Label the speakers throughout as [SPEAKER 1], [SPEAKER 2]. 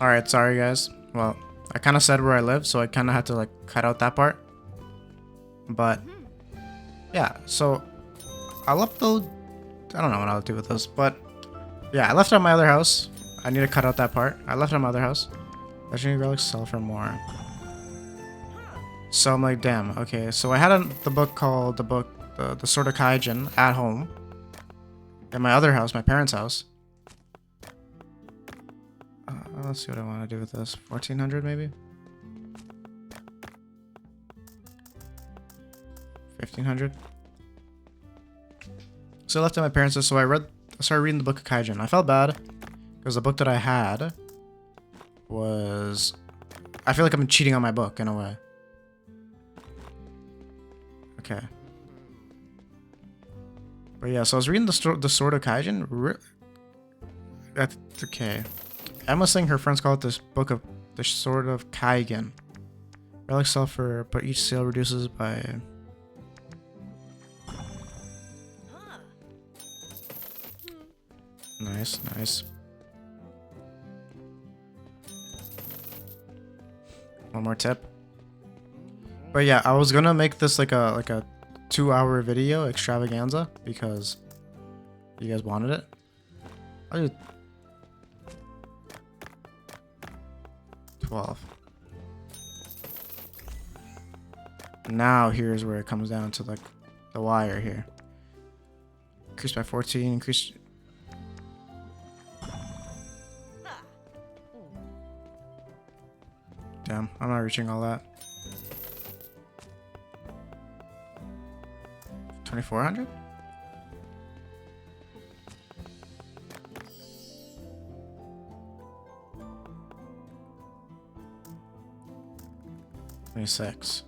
[SPEAKER 1] Alright, sorry guys. Well, I kind of said where I live, so I kind of had to like cut out that part. But yeah, so I'll upload. I don't know what I'll do with this, but yeah, I left it at my other house. I need to cut out that part. I left it at my other house. Legendary relics sell for more. So I'm like, damn. Okay, so I had the book called the Sword of Kaijin at home, at my other house, my parents' house. Let's see what I want to do with this. 1400 maybe? 1500? So I left it at my parents' house, so I started reading the book of Kaijin. I felt bad because the book that I had was... I feel like I'm cheating on my book in a way. Okay. But yeah, so I was reading the Sword of Kaijin. That's okay. Emma's saying her friends call it this book of the Sword of Kaigen. Relic sulfur, but each sale reduces by... Nice, nice. One more tip. But yeah, I was gonna make this like a 2-hour video extravaganza because you guys wanted it. I'll do 12. Now here's where it comes down to like the wire here. Increase by 14, increase. Damn, I'm not reaching all that. 2400? $26.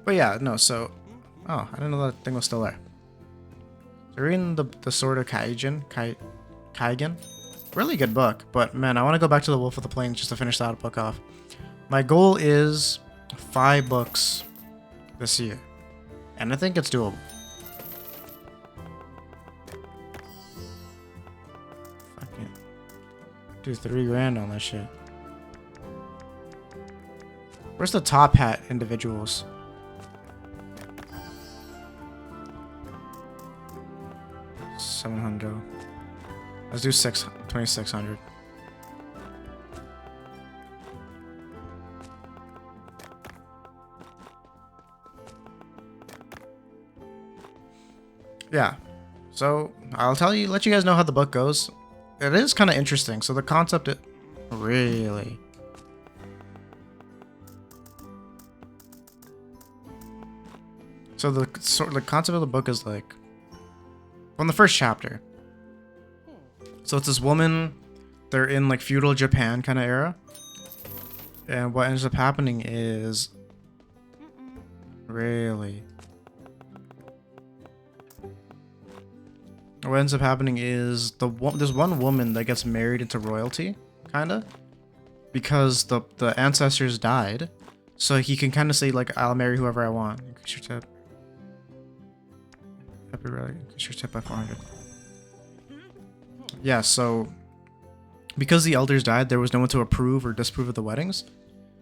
[SPEAKER 1] But yeah, no, so... Oh, I didn't know that thing was still there. So reading the Sword of Kaijin. Kaigen? Really good book, but man, I want to go back to the Wolf of the Plains just to finish that book off. My goal is 5 books this year, and I think it's doable. Fucking do 3 grand on that shit. Where's the top hat individuals? $700. Let's do 2,600. Yeah. So I'll let you guys know how the book goes. It is kind of interesting. So the concept, really. So the concept of the book is like from the first chapter. So it's this woman, they're in like feudal Japan kind of era. And what ends up happening is... Really? What ends up happening is there's one woman that gets married into royalty, kind of. Because the ancestors died. So he can kind of say like, I'll marry whoever I want. Increase your tip. Increase your tip by 400. Yeah, so because the elders died, there was no one to approve or disapprove of the weddings.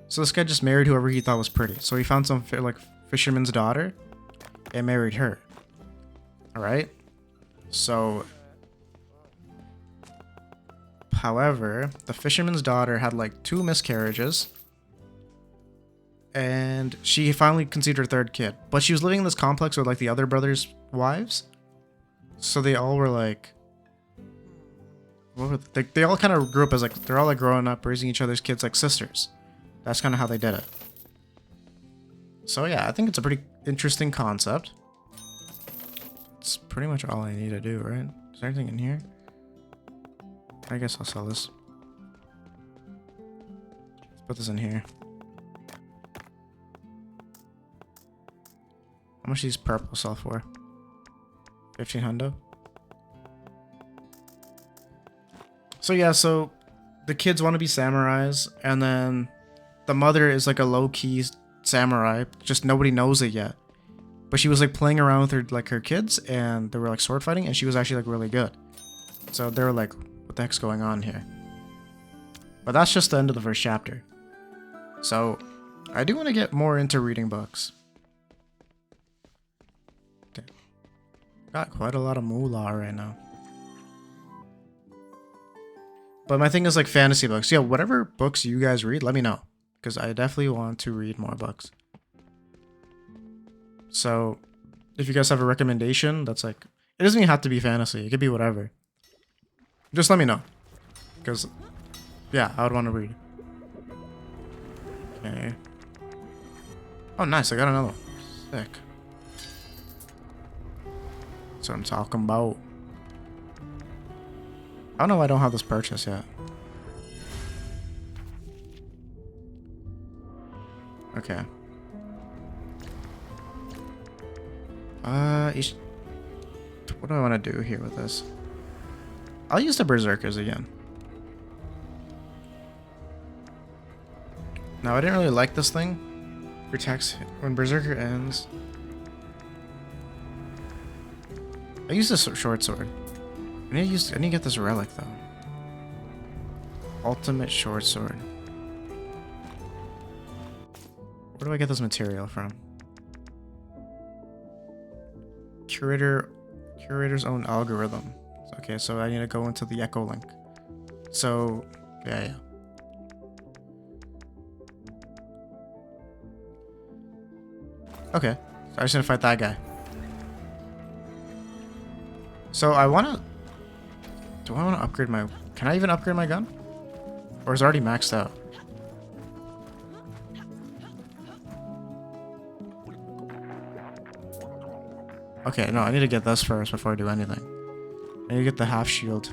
[SPEAKER 1] So this guy just married whoever he thought was pretty. So he found some like fisherman's daughter and married her. All right. So, however, the fisherman's daughter had like 2 miscarriages, and she finally conceived her 3rd kid. But she was living in this complex with like the other brothers' wives, so they all were like. They all kind of grew up as like, they're all like growing up, raising each other's kids like sisters. That's kind of how they did it. So yeah, I think it's a pretty interesting concept. It's pretty much all I need to do, right? Is there anything in here? I guess I'll sell this. Let's put this in here. How much these purple sell for? 1,500. So yeah, so the kids want to be samurais, and then the mother is like a low-key samurai, just nobody knows it yet. But she was like playing around with her kids, and they were like sword fighting, and she was actually like really good. So they were like, what the heck's going on here. But that's just the end of the first chapter. So, I do want to get more into reading books. Damn. Got quite a lot of moolah right now. But my thing is like fantasy books. Yeah, whatever books you guys read, let me know. Because I definitely want to read more books. So, if you guys have a recommendation that's like... It doesn't even have to be fantasy. It could be whatever. Just let me know. Because, yeah, I would want to read. Okay. Oh, nice. I got another one. Sick. That's what I'm talking about. I don't know why I don't have this purchase yet. Okay. What do I want to do here with this? I'll use the Berserkers again. Now, I didn't really like this thing. Protects when Berserker ends. I use this short sword. I need to get this relic though. Ultimate short sword. Where do I get this material from? Curator's own algorithm. Okay, so I need to go into the Echo Link. So, yeah. Okay, so I just need to fight that guy. So I wanna... Do I want to upgrade my... Can I even upgrade my gun? Or is it already maxed out? Okay, no, I need to get this first before I do anything. I need to get the half shield.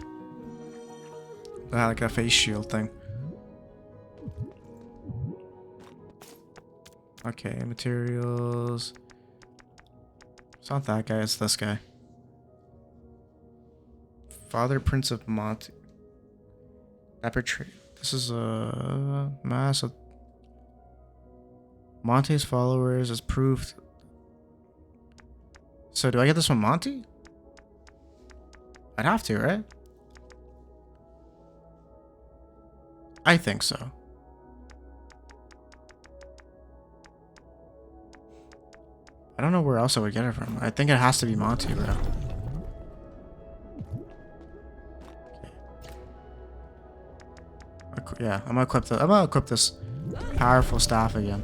[SPEAKER 1] Like a face shield thing. Okay, materials. It's not that guy, it's this guy. Father Prince of Monte. This is a mass of Monte's followers as proved. So do I get this from Monte? I'd have to, right? I think so. I don't know where else I would get it from. I think it has to be Monte, bro. Okay. Yeah, I'm gonna equip this powerful staff again.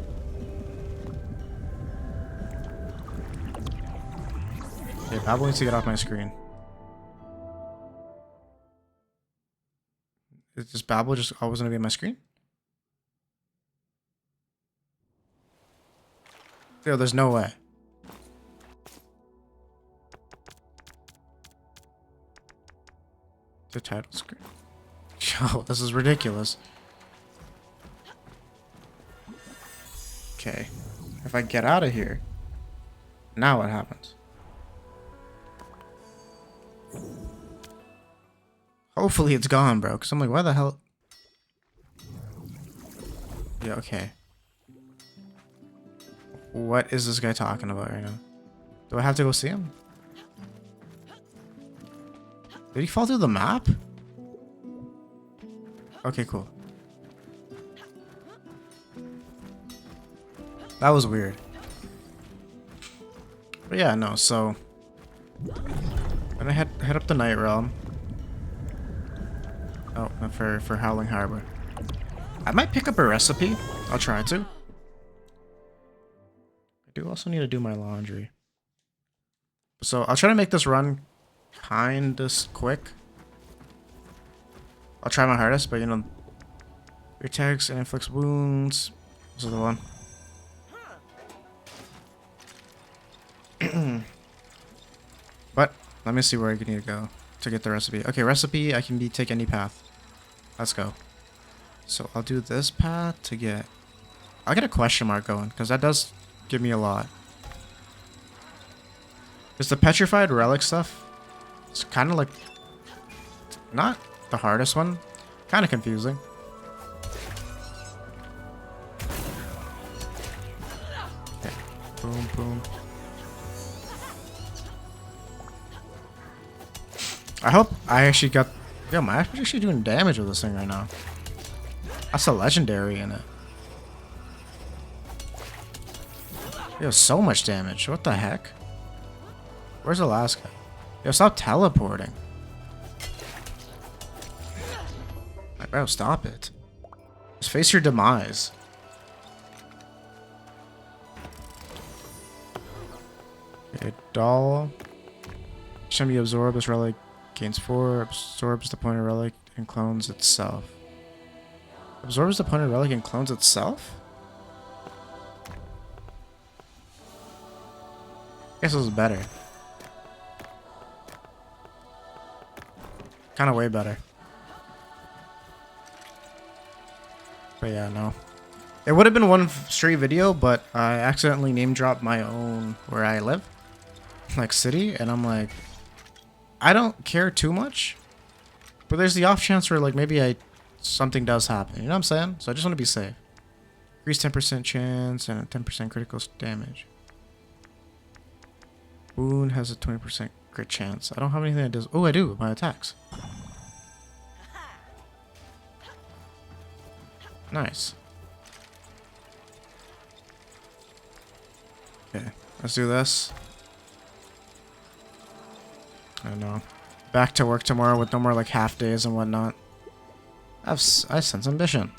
[SPEAKER 1] Okay, Babel needs to get off my screen. Is this Babel just always gonna be on my screen? Yo, there's no way. The title screen. Yo, this is ridiculous. Okay. If I get out of here, now what happens? Hopefully it's gone, bro. Because I'm like, why the hell? Yeah, okay. What is this guy talking about right now? Do I have to go see him? Did he fall through the map? Okay, cool. That was weird. But yeah, no, so... I'm gonna head up the Night Realm. Oh, for Howling Harbor. I might pick up a recipe. I'll try to. I do also need to do my laundry. So I'll try to make this run kinda quick. I'll try my hardest, but you know, attacks and inflicts wounds. This is the one. But let me see where I need to go to get the recipe. Okay, recipe, I can take any path. Let's go. So I'll do this path to get... I'll get a question mark going, because that does give me a lot. Is the petrified relic stuff? It's kind of like... Not the hardest one. Kind of confusing. Okay. Boom, boom. I hope I actually got Yo, my axe is actually doing damage with this thing right now. That's a legendary in it. Yo, so much damage. What the heck? Where's the last guy? Yo, stop teleporting. Like, bro, stop it. Just face your demise. Okay, doll. Each time you absorb this relic, gains 4, absorbs the pointed relic, and clones itself. Absorbs the pointed relic and clones itself? I guess this is better. Kind of way better. But yeah, no. It would have been one straight video, but I accidentally name dropped my own where I live. Like city, and I'm like, I don't care too much. But there's the off chance where like maybe something does happen. You know what I'm saying? So I just want to be safe. Increase 10% chance and a 10% critical damage. Wound has a 20% crit chance. I don't have anything that does. Oh, I do. My attacks. Nice. Okay, let's do this. I know. Back to work tomorrow with no more like half days and whatnot. I sense ambition.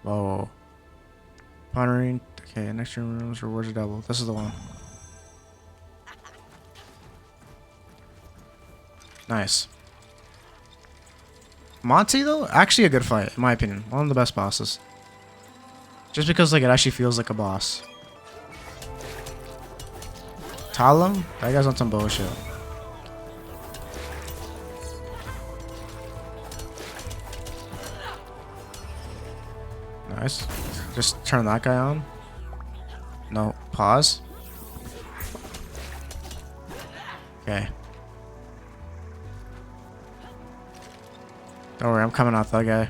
[SPEAKER 1] Whoa. Pondering. Okay, next rooms rewards are double. This is the one. Nice. Monty though, actually a good fight in my opinion. One of the best bosses. Just because like it actually feels like a boss. Talum? That guy's on some bullshit. Nice. Just turn that guy on. No. Pause. Okay. Don't worry, I'm coming off that guy.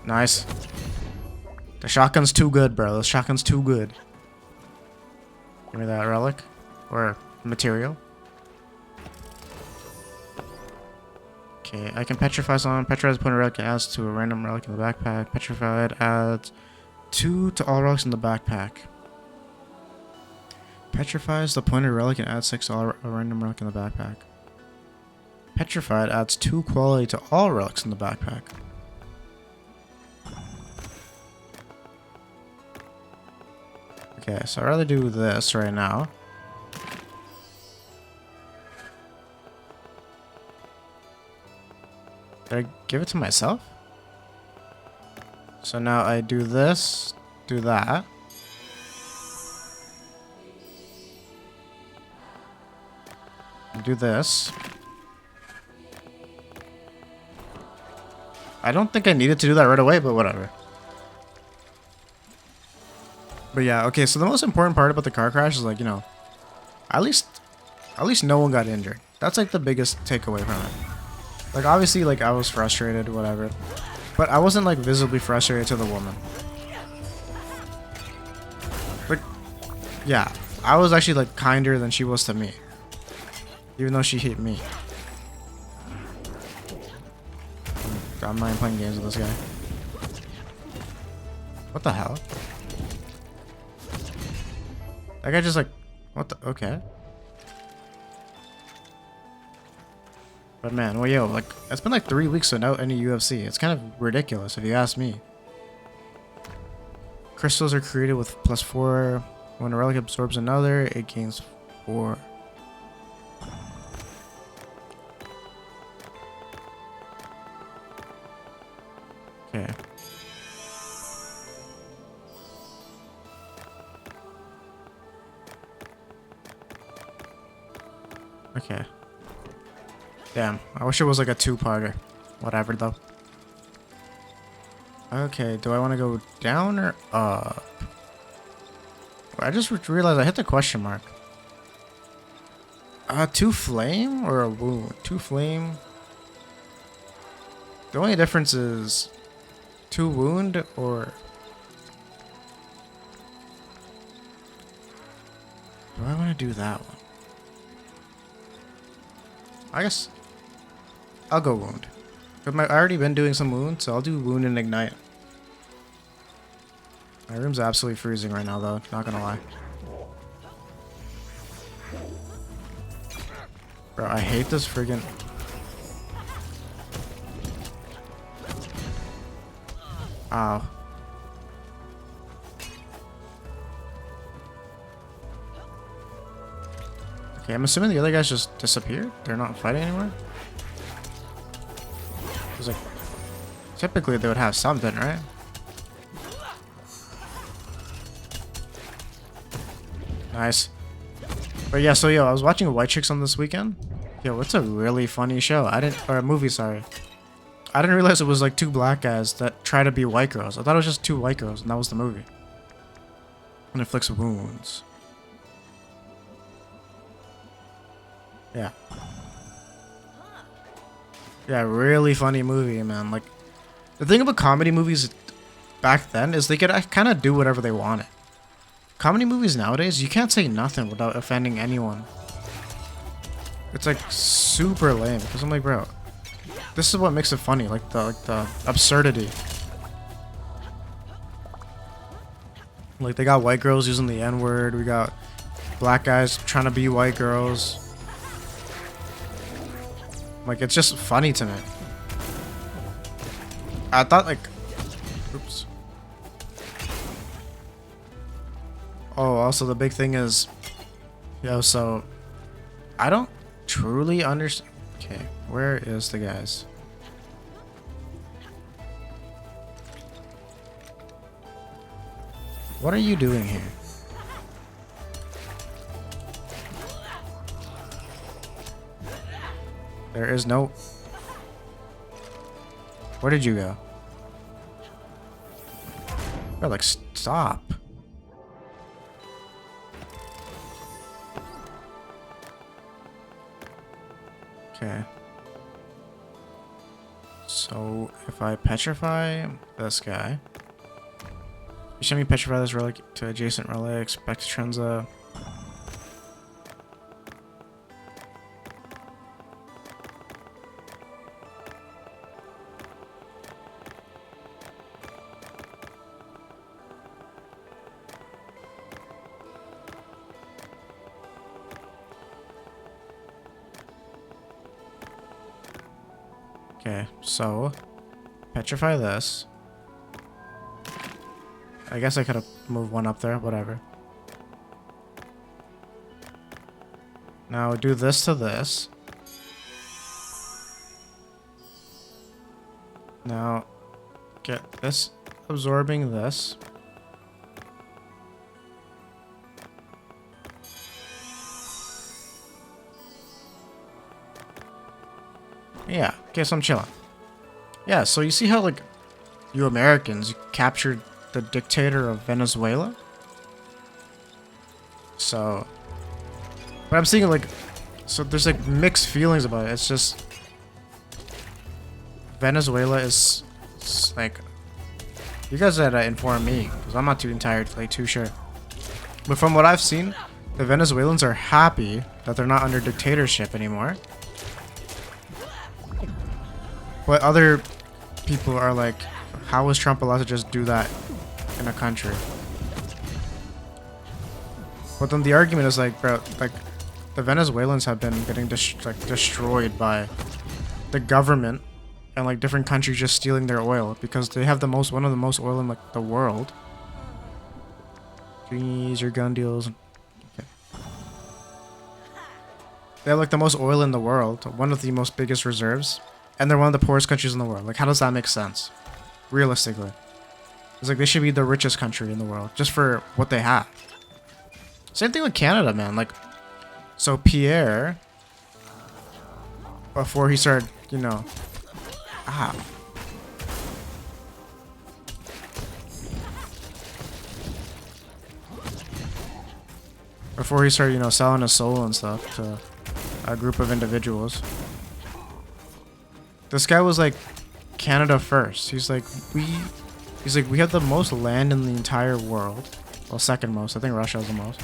[SPEAKER 1] Nice. The shotgun's too good, bro. The shotgun's too good. Give me that relic. Or material. Okay, I can petrify someone. Petrified point a relic adds to a random relic in the backpack. Petrified adds 2 to all relics in the backpack. Petrifies the pointed relic and adds 6 to a random relic in the backpack. Petrified adds 2 quality to all relics in the backpack. Okay, so I'd rather do this right now. Did I give it to myself? So now I do this, do that. Do this. I don't think I needed to do that right away, but whatever. But yeah, okay, so the most important part about the car crash is like, you know, at least no one got injured. That's like the biggest takeaway from it. Like obviously like I was frustrated, whatever. But I wasn't like visibly frustrated to the woman. But yeah, I was actually like kinder than she was to me. Even though she hit me. I'm not even playing games with this guy. What the hell? That guy just like, what the, okay. But man, well yo, like, it's been like 3 weeks without any UFC. It's kind of ridiculous if you ask me. Crystals are created with +4. When a relic absorbs another, it gains 4. Okay. Okay. Damn, I wish it was like a 2-parter. Whatever though. Okay, do I want to go down or up? I just realized I hit the question mark. 2 flame or a wound? 2 flame. The only difference is 2 wound or... Do I want to do that one? I guess I'll go wound. I've already been doing some wound, so I'll do wound and ignite. My room's absolutely freezing right now, though. Not gonna lie. Bro, I hate this friggin'... Ow. Okay, I'm assuming the other guys just disappeared? They're not fighting anymore? It's like... Typically they would have something, right? Nice. But yeah, so yo, I was watching White Chicks on this weekend. Yo, it's a really funny show. Or a movie, sorry. I didn't realize it was like 2 black guys that try to be white girls. I thought it was just 2 white girls, and that was the movie. And it inflicts wounds. Yeah. Yeah, really funny movie, man. Like, the thing about comedy movies back then is they could kind of do whatever they wanted. Comedy movies nowadays, you can't say nothing without offending anyone. It's like super lame because I'm like, bro, this is what makes it funny, like the absurdity. Like they got white girls using the N-word, we got black guys trying to be white girls. Like it's just funny to me. I thought like, oops. Oh, also the big thing is, yo, so I don't truly understand. Okay, where is the guys? What are you doing here? There is no... Where did you go? Bro, like, stop. Okay. So, if I petrify this guy... You show me petrify this relic to adjacent relics, back to Trenza. Okay, so petrify this. I guess I could have moved one up there, whatever. Now do this to this. Now get this absorbing this. Yeah, okay, so I'm chilling. Yeah, so you see how, like, you Americans captured the dictator of Venezuela? So... But I'm seeing, like... So there's, like, mixed feelings about it. It's just... Venezuela is... like... You guys gotta inform me, because I'm not too sure. But from what I've seen, the Venezuelans are happy that they're not under dictatorship anymore. But other people are like, how is Trump allowed to just do that in a country? But then the argument is like, bro, like the Venezuelans have been getting destroyed by the government and like different countries just stealing their oil because they have one of the most oil in like the world. Jeez, your gun deals. Okay. They have like the most oil in the world, one of the most biggest reserves. And they're one of the poorest countries in the world. Like, how does that make sense? Realistically. It's like, they should be the richest country in the world. Just for what they have. Same thing with Canada, man. Like, so Pierre... Before he started, you know... Before he started, you know, selling his soul and stuff to a group of individuals... This guy was like Canada first. He's like, He's like, we have the most land in the entire world. Well, second most. I think Russia has the most.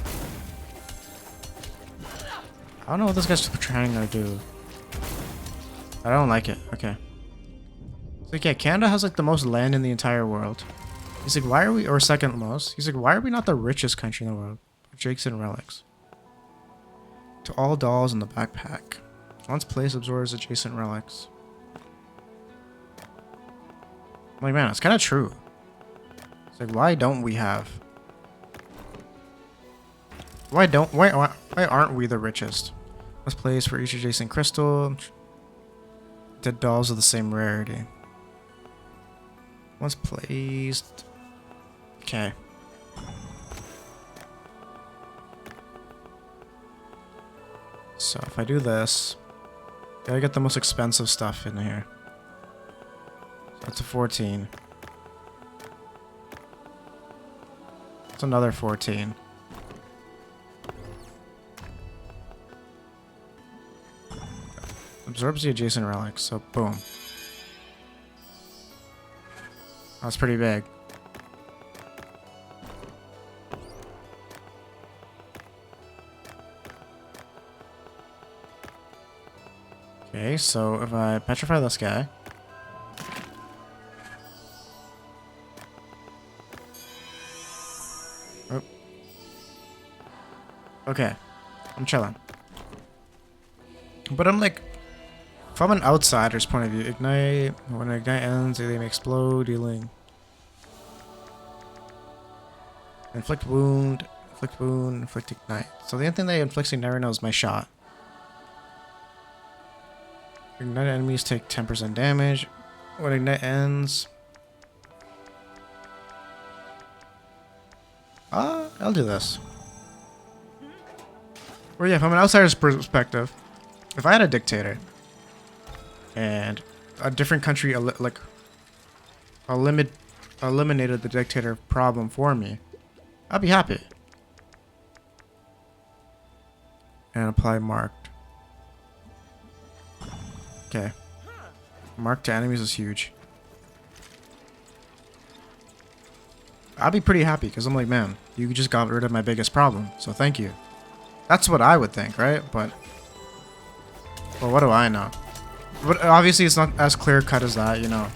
[SPEAKER 1] I don't know what this guy's trying to do. I don't like it. Okay. It's like, yeah, Canada has like the most land in the entire world. He's like, why are we, or second most? He's like, why are we not the richest country in the world? Jakes and relics. To all dolls in the backpack. Once placed, absorbs adjacent relics. I'm like, man, it's kind of true. It's like, why don't we have? Why aren't we the richest? Let's place for each adjacent crystal. Dead dolls of the same rarity. Once placed. Okay. So if I do this, gotta get the most expensive stuff in here. So that's a 14. That's another 14. Absorbs the adjacent relics, so boom. That's pretty big. Okay, so if I petrify this guy. Oh. Okay, I'm chilling. But I'm like, from an outsider's point of view, ignite, when ignite ends, they may explode, dealing. Inflict wound, inflict ignite. So the only thing that inflicts ignite right now is my shot. Ignite enemies take 10% damage. When ignite ends. I'll do this. Or yeah, from an outsider's perspective, if I had a dictator, and a different country eliminated the dictator problem for me, I'd be happy. And apply marked. Okay. Marked to enemies is huge. I'd be pretty happy because I'm like, man, you just got rid of my biggest problem, so thank you. That's what I would think, right? But well, what do I know? But obviously it's not as clear cut as that, you know.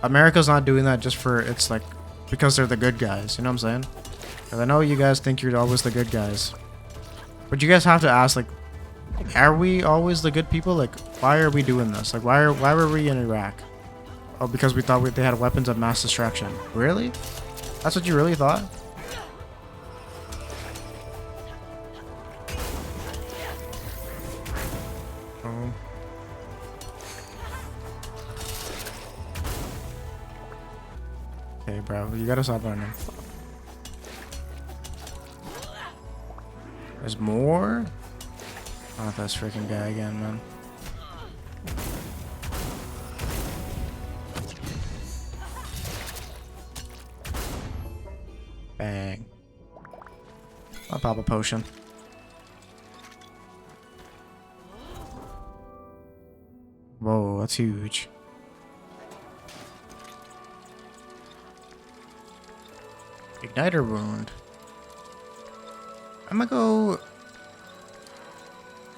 [SPEAKER 1] America's not doing that just for, it's like, because they're the good guys, you know what I'm saying? Because I know you guys think you're always the good guys. But you guys have to ask, like, are we always the good people? Like, why are we doing this? Like, why were we in Iraq? Oh, because we thought they had weapons of mass destruction. Really? That's what you really thought? Oh. Okay, bro, you gotta stop running. There's more? Oh, this freaking guy again, man. Bang. I'll pop a potion. Whoa, that's huge. Igniter wound. I'm gonna go...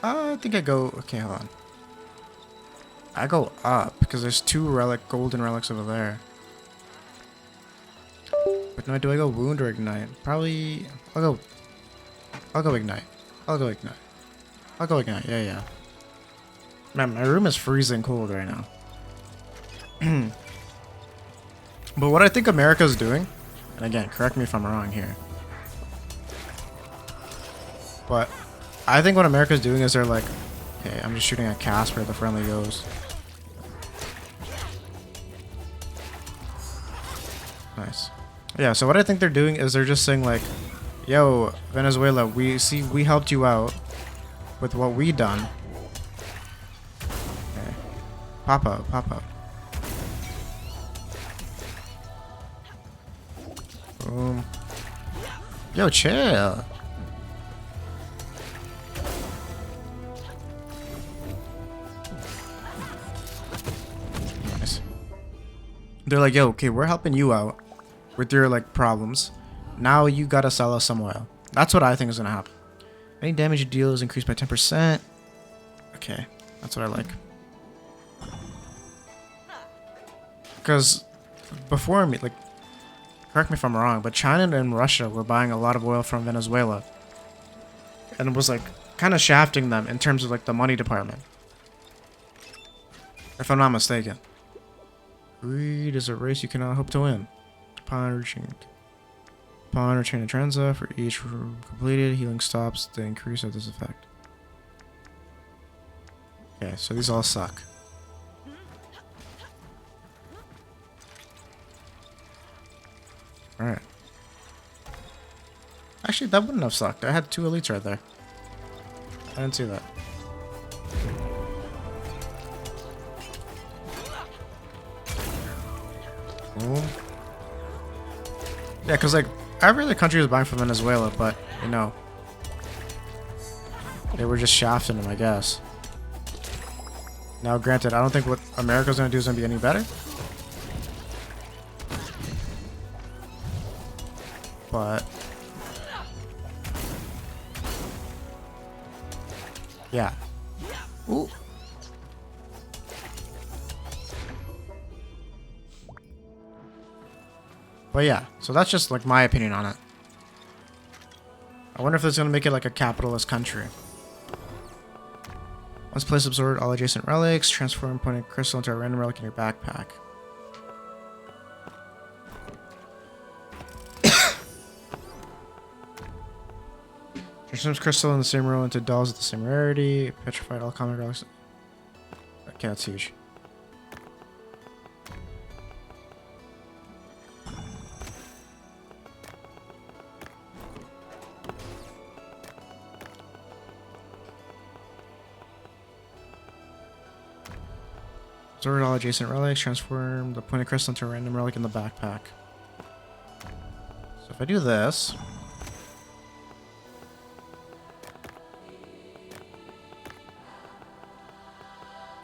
[SPEAKER 1] I think I go... Okay, hold on. I go up, because there's two golden relics over there. But no, do I go wound or ignite? Probably... I'll go ignite. I'll go ignite, yeah. Man, my room is freezing cold right now. But what I think America's doing... And again, correct me if I'm wrong here. But I think what America's doing is they're like, okay, I'm just shooting at Casper, the friendly goes. Nice. Yeah, so what I think they're doing is they're just saying like, yo, Venezuela, we helped you out with what we done. Okay. Pop up. Boom. Yo, chill. Nice. They're like, yo, okay, we're helping you out. with your like problems. Now you gotta sell us some oil. That's what I think is gonna happen. Any damage you deal is increased by 10%. Okay, that's what I like. Because before me, like, correct me if I'm wrong, but China and Russia were buying a lot of oil from Venezuela. And it was like kind of shafting them in terms of like the money department. If I'm not mistaken. Greed is a race you cannot hope to win. Upon reaching the transa, for each completed, healing stops the increase of this effect. Okay, so these all suck. Alright. Actually, that wouldn't have sucked. I had 2 elites right there. I didn't see that. Boom. Yeah, because, like, every other country was buying from Venezuela, but, you know, they were just shafting them, I guess. Now, granted, I don't think what America's going to do is going to be any better. But yeah. Ooh. But yeah, so that's just like my opinion on it. I wonder if it's gonna make it like a capitalist country. Once place absorbed all adjacent relics, transform pointing crystal into a random relic in your backpack. Transforms crystal in the same row into dolls of the same rarity. Petrified all common relics. Okay, that's huge. Absorb all adjacent relics. Transform the pointed crystal into a random relic in the backpack. So if I do this.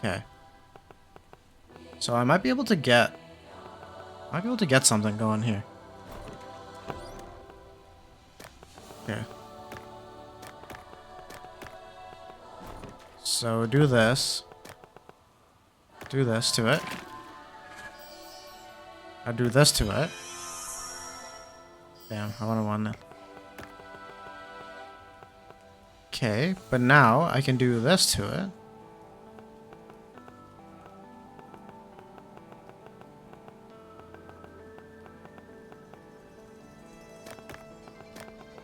[SPEAKER 1] Okay. So I might be able to get something going here. Okay. So do this. Do this to it. I do this to it. Damn, I want to one that. Okay, but now I can do this to it.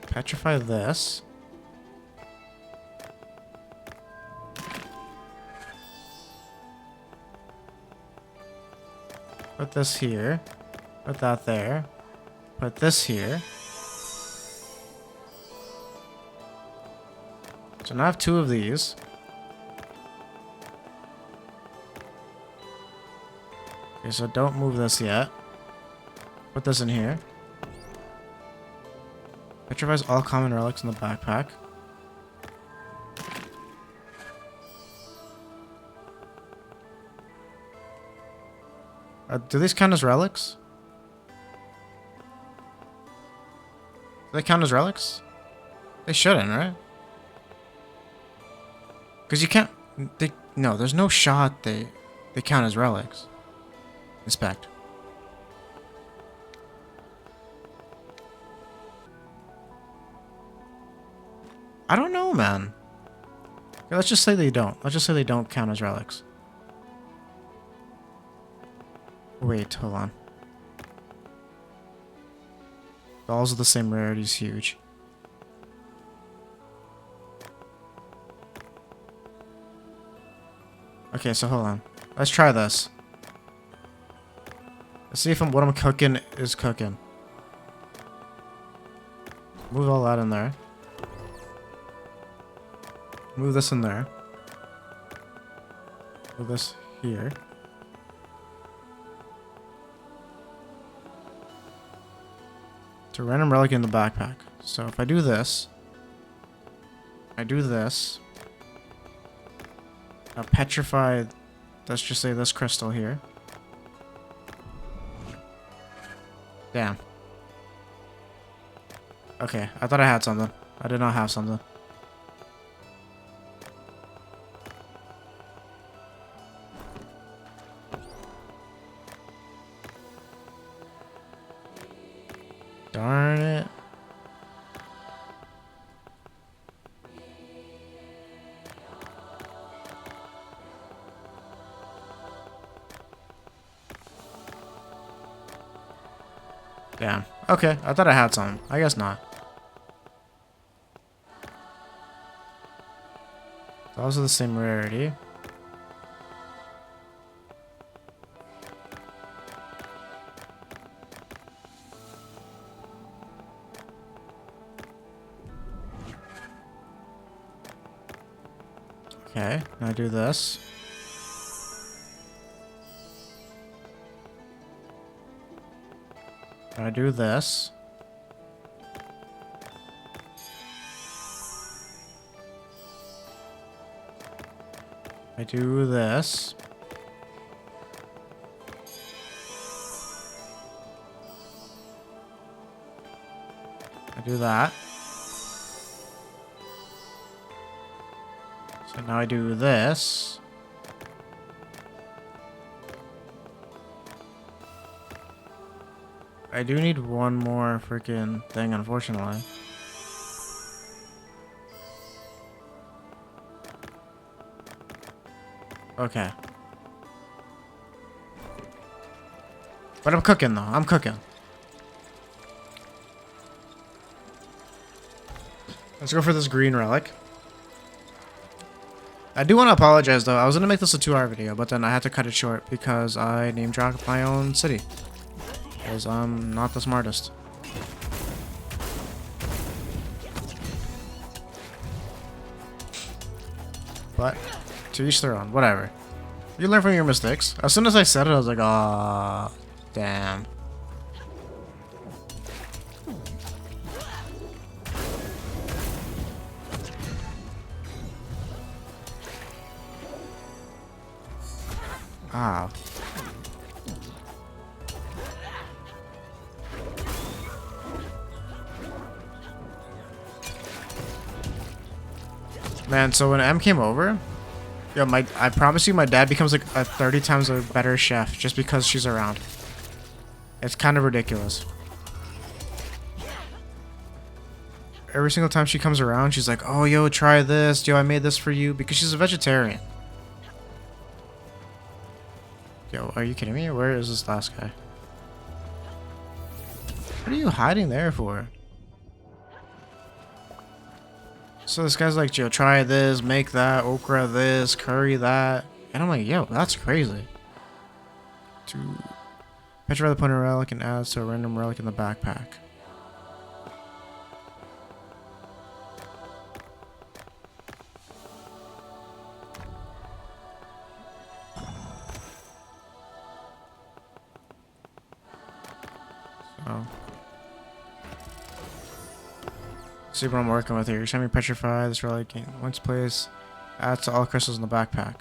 [SPEAKER 1] Petrify this. Put this here. Put that there. Put this here. So now I have 2 of these. Okay, so don't move this yet. Put this in here. Petrifies all common relics in the backpack. Do these count as relics? Do they count as relics? They shouldn't, right? Because you can't... No, there's no shot they count as relics. Inspect. I don't know, man. Okay, let's just say they don't. Let's just say they don't count as relics. Wait, hold on. Dolls of the same rarity is huge. Okay, so hold on. Let's try this. Let's see if what I'm cooking is cooking. Move all that in there. Move this in there. Move this here. It's a random relic in the backpack. So if I do this, I do this. Now petrify, let's just say this crystal here. Damn. Okay, I thought I had something. I did not have something. Darn it. Damn. Okay, I thought I had some. I guess not. Those are the same rarity. Okay, now do this. I do this. I do this. I do that. So now I do this. I do need one more freaking thing, unfortunately. Okay. But I'm cooking, though. I'm cooking. Let's go for this green relic. I do want to apologize, though. I was going to make this a 2-hour video, but then I had to cut it short because I name dropped my own city. Because I'm not the smartest. But, to each their own. Whatever. You learn from your mistakes. As soon as I said it, I was like, ah, damn. Ah. Man, so when M came over, yo, I promise you my dad becomes like a 30 times a better chef just because she's around. It's kind of ridiculous. Every single time she comes around, she's like, oh, yo, try this. Yo, I made this for you. Because she's a vegetarian. Yo, are you kidding me? Where is this last guy? What are you hiding there for? So this guy's like, yo, try this, make that, okra this, curry that. And I'm like, yo, that's crazy. To petrify the opponent relic and adds to a random relic in the backpack. So. See what I'm working with here. Semi petrify this relic in once placed. Adds to all crystals in the backpack.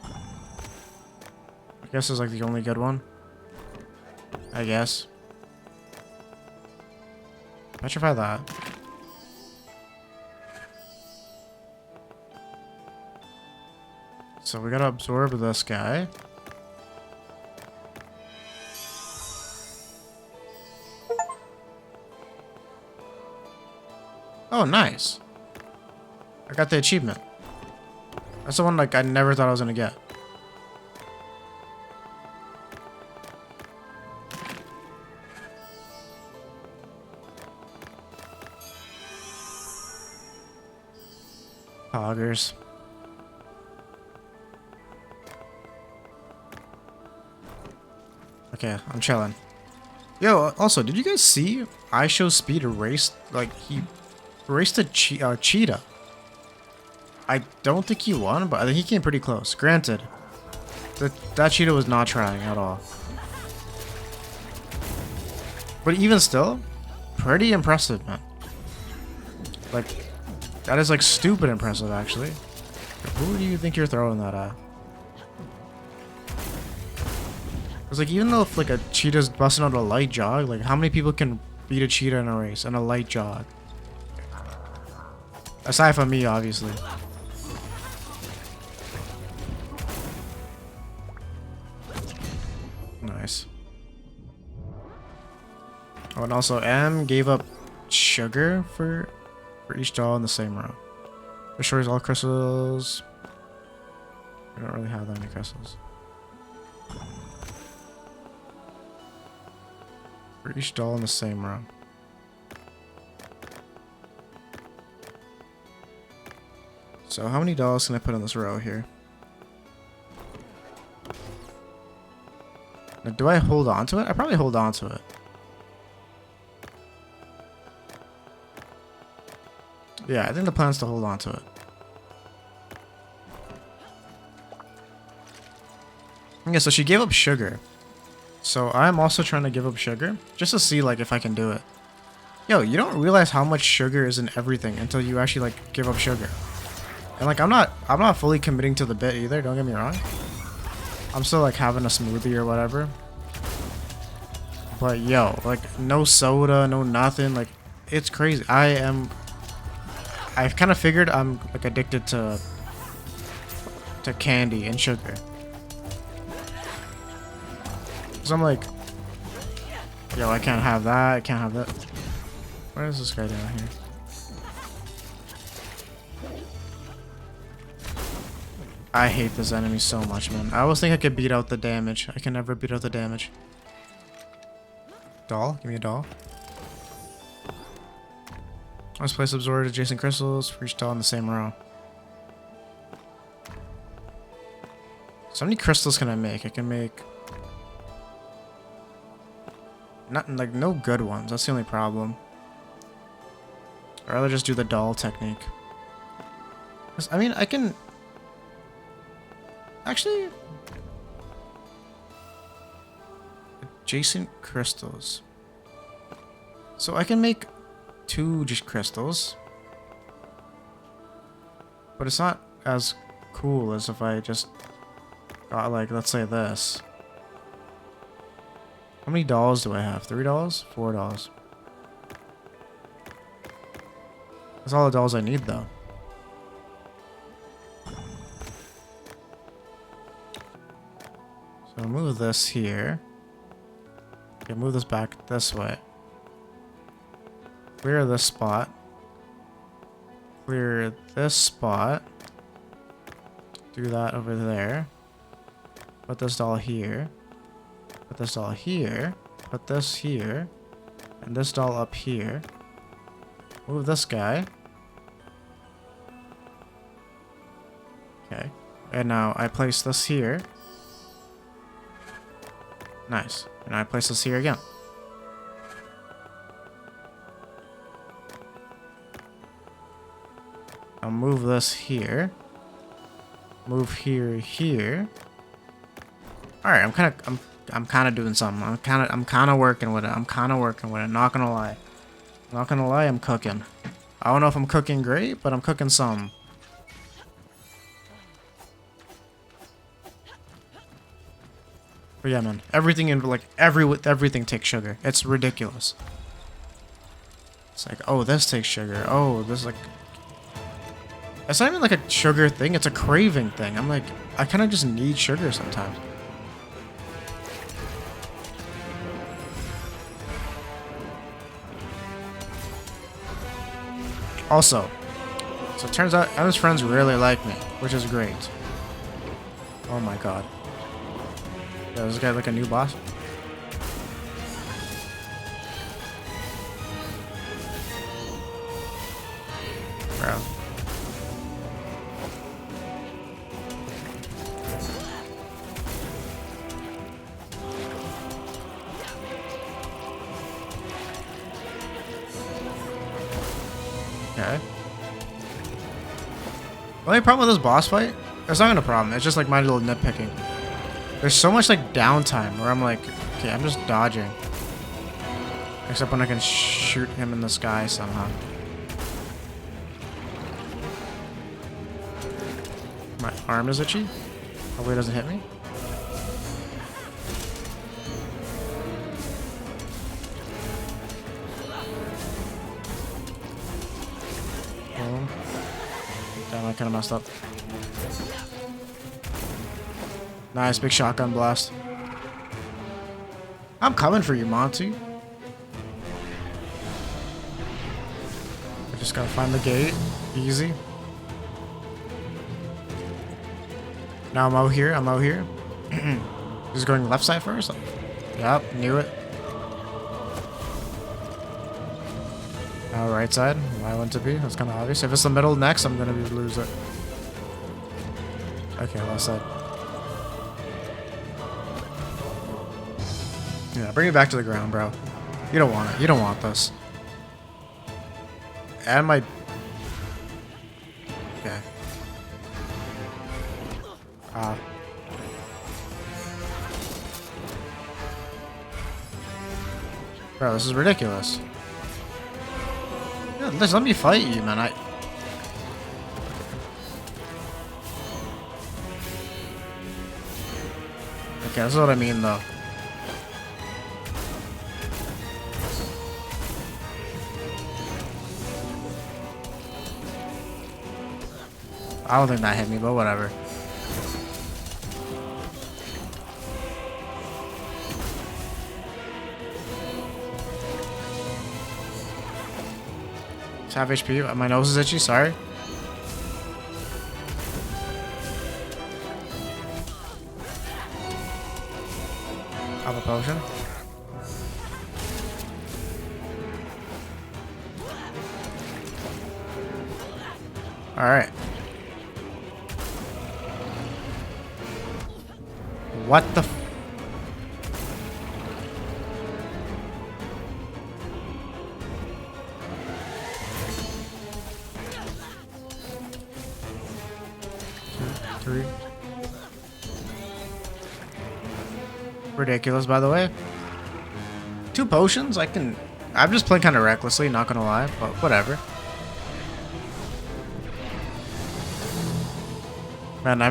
[SPEAKER 1] I guess it's like the only good one. I guess. Petrify that. So we gotta absorb this guy. Oh, nice. I got the achievement. That's the one like I never thought I was gonna get. Poggers. Okay, I'm chilling. Yo, also, did you guys see I Show Speed erased, like, he erased a cheetah? I don't think he won, but I think he came pretty close. Granted, that cheetah was not trying at all. But even still, pretty impressive, man. Like, that is, like, stupid impressive, actually. Who do you think you're throwing that at? It's like, even though if like a cheetah's busting out a light jog, like how many people can beat a cheetah in a race on a light jog? Aside from me, obviously. Nice. Oh, and also M gave up sugar for each doll in the same row. Restores all crystals. We don't really have that many crystals. For each doll in the same row. So how many dolls can I put in this row here? Now, do I hold on to it? I probably hold on to it. Yeah, I think the plan is to hold on to it. Okay, so she gave up sugar. So I'm also trying to give up sugar just to see like if I can do it. Yo, you don't realize how much sugar is in everything until you actually like give up sugar. And like I'm not fully committing to the bit either, don't get me wrong. I'm still like having a smoothie or whatever. But yo, like no soda, no nothing, like it's crazy. I've kind of figured I'm like addicted to candy and sugar. So I'm like, yo, I can't have that, I can't have that. Where is this guy down here? I hate this enemy so much, man. I always think I could beat out the damage. I can never beat out the damage. Doll? Give me a doll. Let's place absorbed adjacent crystals for each doll in the same row. So how many crystals can I make? I can make... not like no good ones. That's the only problem. I'd rather just do the doll technique. I mean, I can... actually... adjacent crystals. So I can make 2 just crystals. But it's not as cool as if I just got like, let's say this. How many dolls do I have? 3 dolls? 4 dolls. That's all the dolls I need though. So move this here. Okay, move this back this way. Clear this spot. Clear this spot. Do that over there. Put this doll here. Put this doll here. Put this here. And this doll up here. Move this guy. Okay. And now I place this here. Nice. And I place this here again. I'll move this here. Move here. All right, I'm kind of doing something. I'm kind of working with it. Not gonna lie. Not gonna lie, I'm cooking. I don't know if I'm cooking great, but I'm cooking some. But yeah, man, everything in like everything takes sugar. It's ridiculous. It's like, oh, this takes sugar. Oh, this like. It's not even like a sugar thing. It's a craving thing. I'm like, I kind of just need sugar sometimes. Also, so it turns out Emma's friends really like me, which is great. Oh my god. Yeah, this guy like a new boss? Bro. Okay. The only problem with this boss fight, it's not even a problem. It's just like my little nitpicking. There's so much like downtime where I'm like, okay, I'm just dodging. Except when I can shoot him in the sky somehow. My arm is itchy. Hopefully it doesn't hit me. I kind of messed up. Nice, big shotgun blast. I'm coming for you, Monty. I just gotta find the gate. Easy. Now I'm out here. I'm out here. Just going left side first. Yep, knew it. Now right side. Why want to be? That's kind of obvious. If it's the middle next, I'm gonna lose it. Okay, left side. Yeah, bring it back to the ground, bro. You don't want it. You don't want this. And my... Okay. Bro, this is ridiculous. Yeah, let me fight you, man. Okay, that's what I mean, though. I don't think that hit me, but whatever. It's half HP. My nose is itchy, sorry. Have a potion. Alright. What the f- Three. Ridiculous, by the way. 2 potions? I'm just playing kind of recklessly, not gonna lie, but whatever. Man, I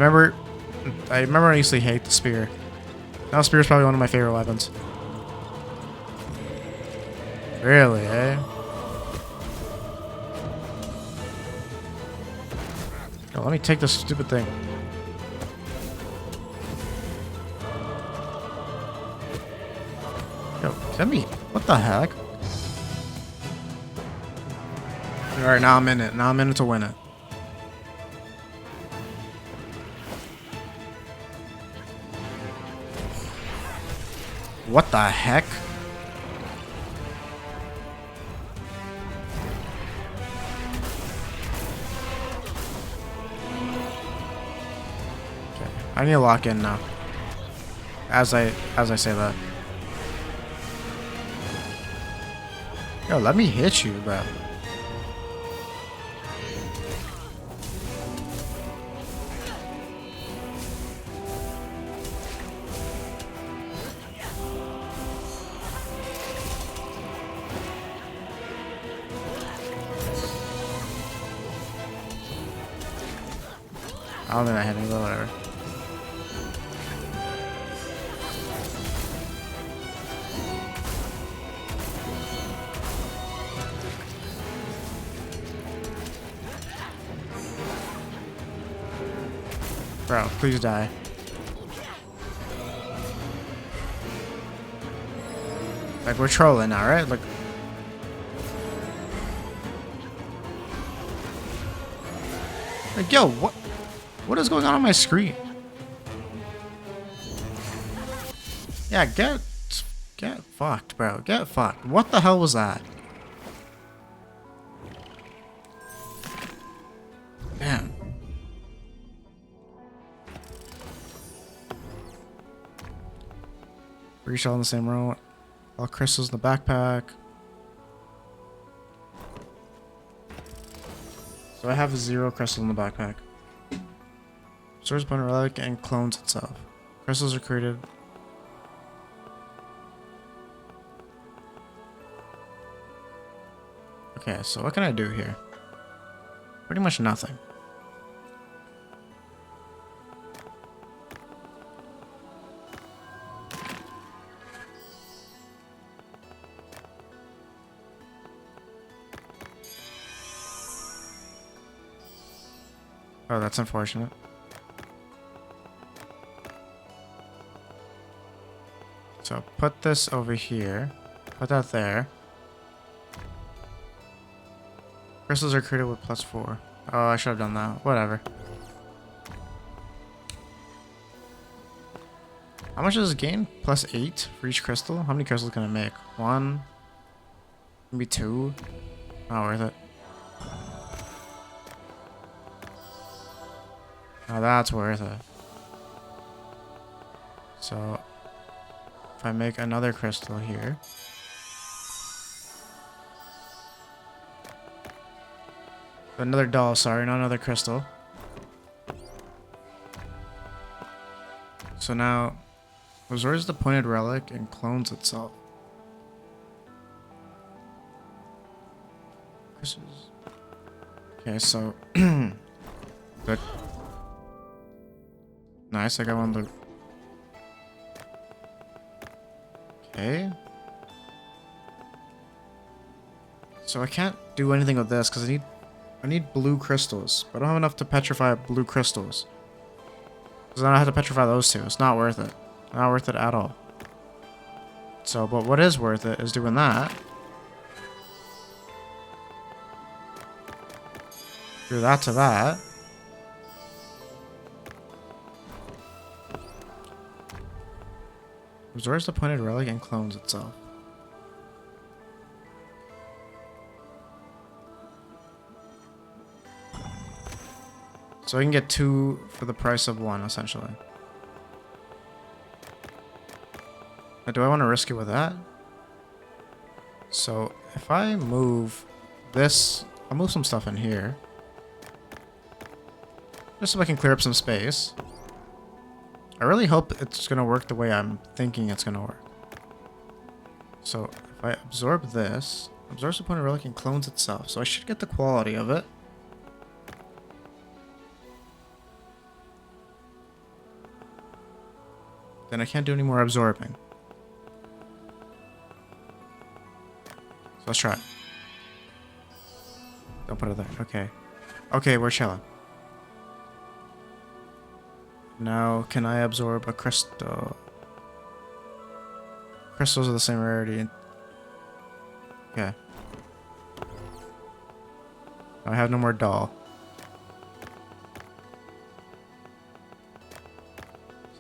[SPEAKER 1] remember I used to hate the spear. Now spear is probably one of my favorite weapons. Really, eh? Yo, let me take this stupid thing. Yo, send me. What the heck? Alright, now I'm in it. Now I'm in it to win it. What the heck? Okay, I need to lock in now. As I say that. Yo, let me hit you, bro. I don't think that hit me, but whatever. Bro, please die. Like, we're trolling now, right? Like... yo, what? What is going on my screen? Yeah, get fucked, bro. Get fucked. What the hell was that? Damn. Reach all in the same row. All crystals in the backpack. So I have 0 crystal in the backpack. Stores upon a relic and clones itself. Crystals are created. Okay, so what can I do here? Pretty much nothing. Oh, that's unfortunate. So put this over here. Put that there. Crystals are created with +4. Oh, I should have done that. Whatever. How much does it gain? +8 for each crystal? How many crystals can I make? 1? Maybe 2? Not worth it. Oh, that's worth it. So, if I make another crystal here. Another doll, sorry, not another crystal. So now, absorbs the pointed relic and clones itself. Okay, so good. Nice, I got one loot. Okay. So I can't do anything with this because I need blue crystals, but I don't have enough to petrify blue crystals. Because then I have to petrify those two. It's not worth it. Not worth it at all. So, but what is worth it is doing that. Do that to that. Absorbs the pointed relic and clones itself. So I can get 2 for the price of 1, essentially. But do I want to risk it with that? So if I move this, I'll move some stuff in here. Just so I can clear up some space. I really hope it's going to work the way I'm thinking it's going to work. So if I absorb this, absorbs the pointed relic and clones itself. So I should get the quality of it. Then I can't do any more absorbing. So let's try it. Don't put it there. Okay. Okay, we're chilling. Now, can I absorb a crystal? Crystals are the same rarity. Okay. I have no more doll.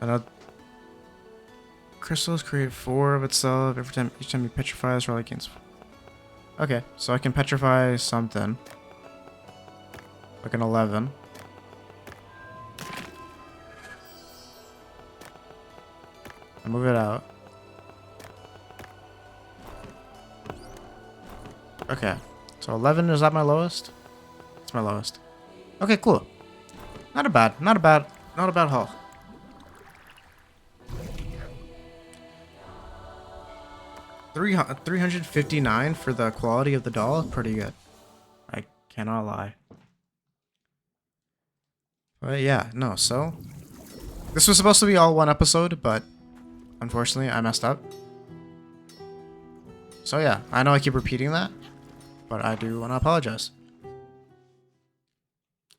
[SPEAKER 1] So now, crystals create 4 of itself each time you petrify this relic gains. Okay, so I can petrify something. Like an 11. I move it out. Okay, so 11, is that my lowest? It's my lowest. Okay, cool. Not a bad haul. $359 for the quality of the doll? Pretty good. I cannot lie. But yeah, no, so... This was supposed to be all one episode, but unfortunately I messed up. So yeah, I know I keep repeating that, but I do want to apologize.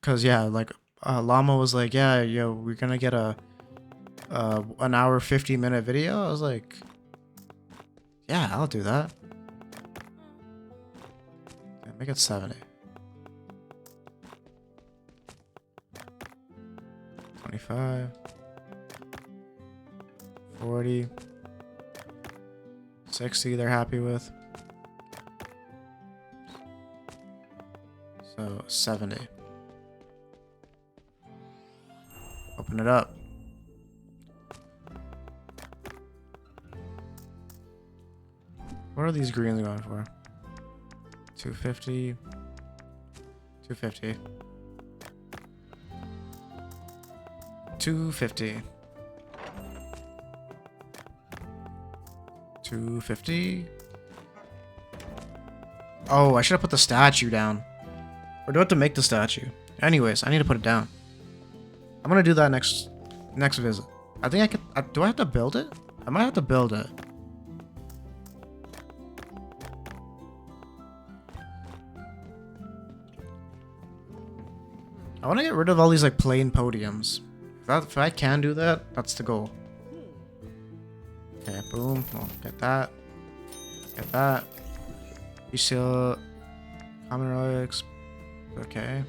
[SPEAKER 1] Cause yeah, like Llama was like, yeah, yo, we're gonna get a an hour 50-minute video. I was like, yeah, I'll do that. Yeah, make it 70. 25. 40. 60 they're happy with. So 70. Open it up. What are these greens going for? 250. 250. 250. 250. Oh, I should have put the statue down. Or do I have to make the statue? Anyways, I need to put it down. I'm gonna do that next visit. I think I could. Do I have to build it? I might have to build it. I want to get rid of all these like plain podiums. If I can do that, that's the goal. Okay, boom. Oh, get that. Get that. You still common relics. Okay.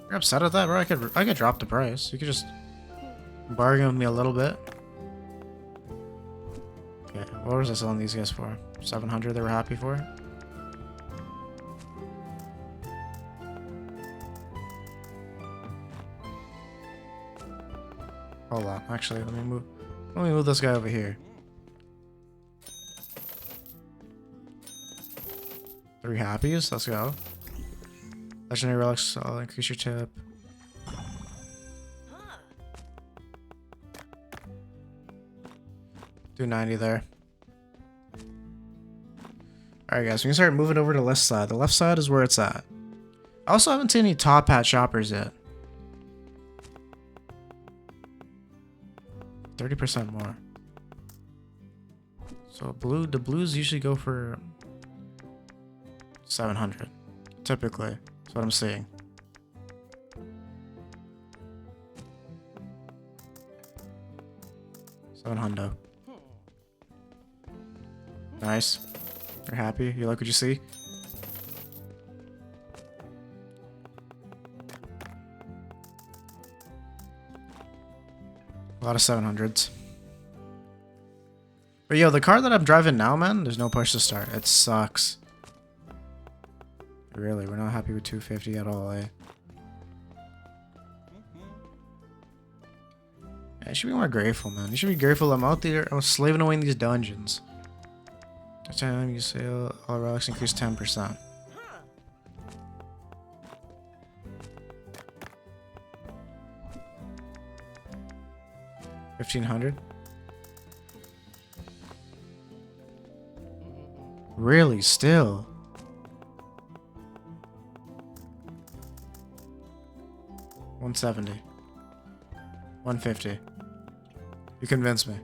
[SPEAKER 1] You're upset at that, bro? I could drop the price. You could just bargain with me a little bit. Okay, what was I selling these guys for? 700 they were happy for? Hold on, actually, let me move this guy over here. 3 happies, let's go. Legendary relics, I'll increase your tip. Do 90 there. Alright guys, we can start moving over to the left side. The left side is where it's at. I also haven't seen any top hat shoppers yet. 30% more. So the blues usually go for 700. Typically. That's what I'm seeing. $700. Nice. You're happy? You like what you see? A lot of 700s. But yo, the car that I'm driving now, man, there's no push to start. It sucks. Really, we're not happy with 250 at all, eh? Yeah, you should be more grateful, man. You should be grateful I'm out there. I'm slaving away in these dungeons. Each time you sell, all relics increase 10%. $1,500? Really? Still? $170. $150. You convinced me.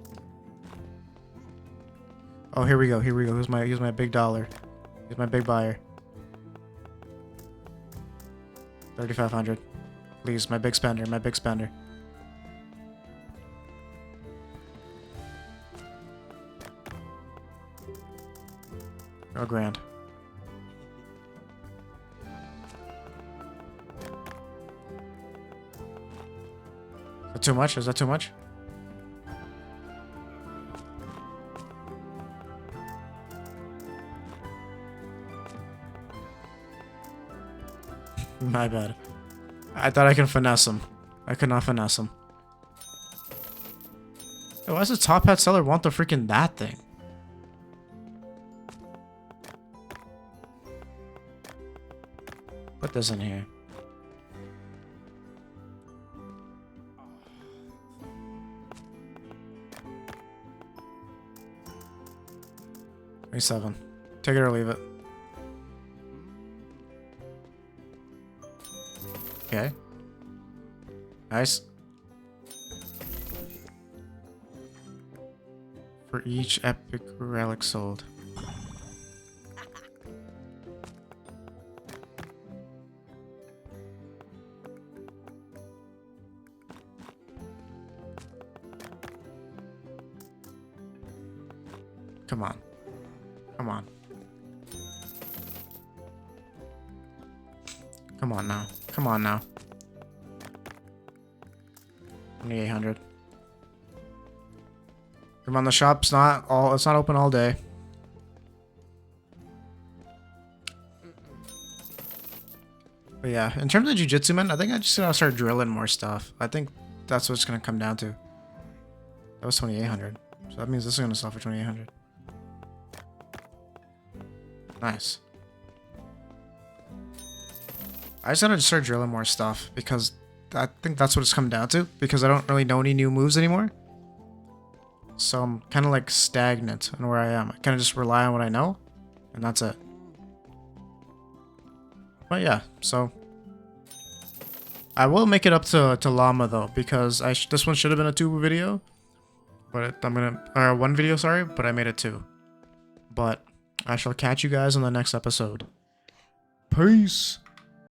[SPEAKER 1] Oh, here we go. Here we go. Here's my big dollar. Here's my big buyer. 3,500. Please, my big spender. My big spender. Oh, grand. Is that too much? Is that too much? My bad. I thought I could finesse him. I could not finesse him. Yo, why does the top hat seller want the freaking that thing? Put this in here. $27. Take it or leave it. Okay. Nice. For each epic relic sold. Come on. Come on. Come on now. Come on now. 2,800. Come on, the shop's it's not open all day. But yeah, in terms of jiu-jitsu, man, I think I just gotta start drilling more stuff. I think that's what it's gonna come down to. That was 2,800. So that means this is gonna sell for 2,800. Nice. I just gotta start drilling more stuff because I think that's what it's come down to, because I don't really know any new moves anymore. So I'm kind of like stagnant on where I am. I kind of just rely on what I know, and that's it. But yeah, so I will make it up to Llama though, because this one should have been a 2 video, but I'm gonna, or 1 video, sorry, but I made it 2. But I shall catch you guys on the next episode. Peace.